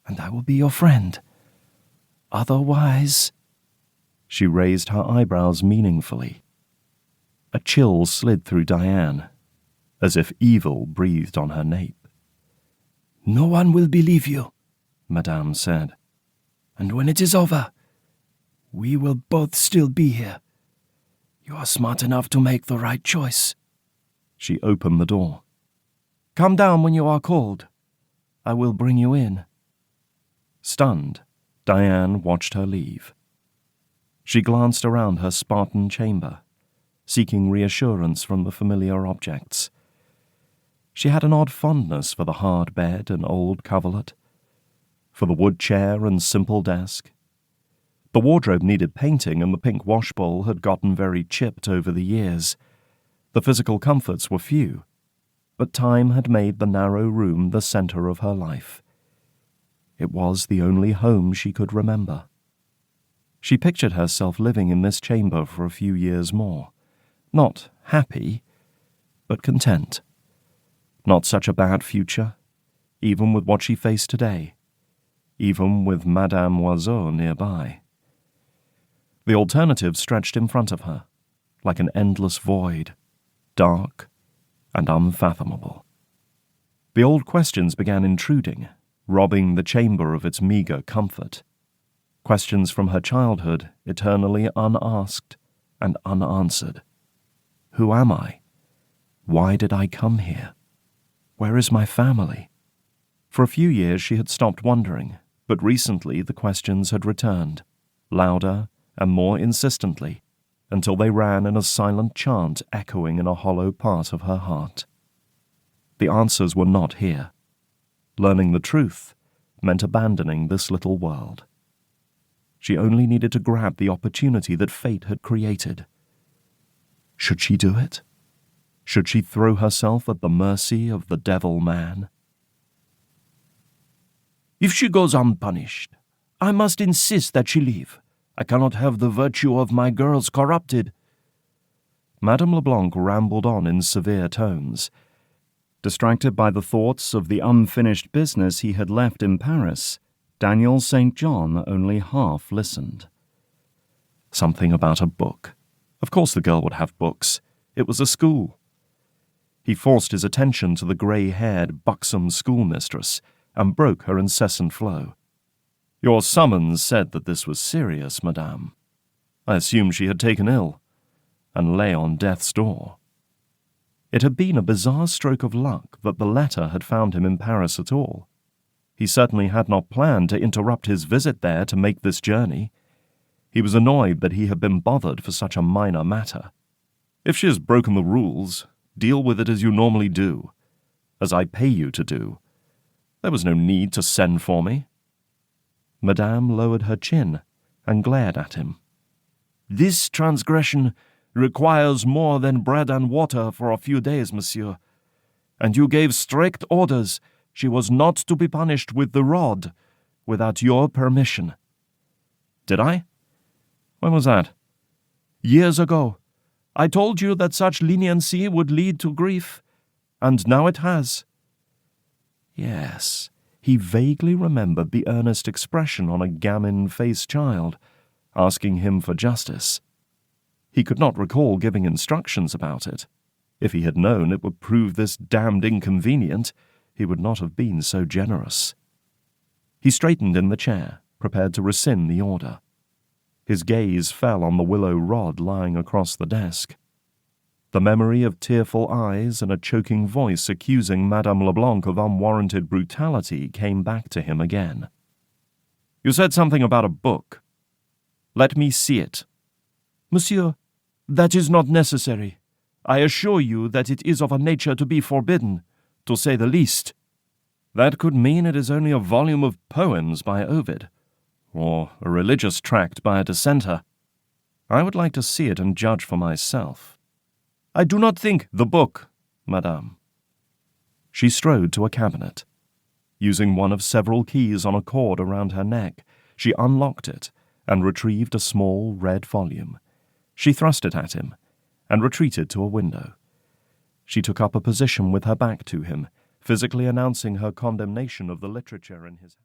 and I will be your friend. Otherwise—" She raised her eyebrows meaningfully. A chill slid through Diane, as if evil breathed on her nape. "No one will believe you," Madame said. "And when it is over, we will both still be here. You are smart enough to make the right choice." She opened the door. "Come down when you are called. I will bring you in." Stunned, Diane watched her leave. She glanced around her Spartan chamber, seeking reassurance from the familiar objects. She had an odd fondness for the hard bed and old coverlet, for the wood chair and simple desk. The wardrobe needed painting, and the pink washbowl had gotten very chipped over the years. The physical comforts were few, but time had made the narrow room the center of her life. It was the only home she could remember. She pictured herself living in this chamber for a few years more. Not happy, but content. Not such a bad future, even with what she faced today, even with Madame Oiseau nearby. The alternative stretched in front of her, like an endless void, dark and unfathomable. The old questions began intruding, robbing the chamber of its meager comfort. Questions from her childhood, eternally unasked and unanswered. Who am I? Why did I come here? Where is my family? For a few years she had stopped wondering, but recently the questions had returned, louder and more insistently, until they ran in a silent chant echoing in a hollow part of her heart. The answers were not here. Learning the truth meant abandoning this little world. She only needed to grab the opportunity that fate had created. Should she do it? Should she throw herself at the mercy of the devil man? "If she goes unpunished, I must insist that she leave. I cannot have the virtue of my girls corrupted." Madame Leblanc rambled on in severe tones. Distracted by the thoughts of the unfinished business he had left in Paris, Daniel St. John only half listened. Something about a book. Of course the girl would have books. It was a school. He forced his attention to the grey-haired, buxom schoolmistress and broke her incessant flow. "Your summons said that this was serious, madame. I assumed she had taken ill and lay on death's door." It had been a bizarre stroke of luck that the letter had found him in Paris at all. He certainly had not planned to interrupt his visit there to make this journey. He was annoyed that he had been bothered for such a minor matter. "If she has broken the rules, deal with it as you normally do, as I pay you to do. There was no need to send for me." Madame lowered her chin and glared at him. "This transgression requires more than bread and water for a few days, monsieur. And you gave strict orders she was not to be punished with the rod without your permission." "Did I? When was that?" "Years ago. I told you that such leniency would lead to grief, and now it has." Yes, he vaguely remembered the earnest expression on a gamin-faced child, asking him for justice. He could not recall giving instructions about it. If he had known it would prove this damned inconvenient, he would not have been so generous. He straightened in the chair, prepared to rescind the order. His gaze fell on the willow rod lying across the desk. The memory of tearful eyes and a choking voice accusing Madame Leblanc of unwarranted brutality came back to him again. "You said something about a book. Let me see it." "Monsieur, that is not necessary. I assure you that it is of a nature to be forbidden, to say the least." "That could mean it is only a volume of poems by Ovid, or a religious tract by a dissenter. I would like to see it and judge for myself." "I do not think—" "The book, madame." She strode to a cabinet. Using one of several keys on a cord around her neck, she unlocked it and retrieved a small red volume. She thrust it at him and retreated to a window. She took up a position with her back to him, physically announcing her condemnation of the literature in his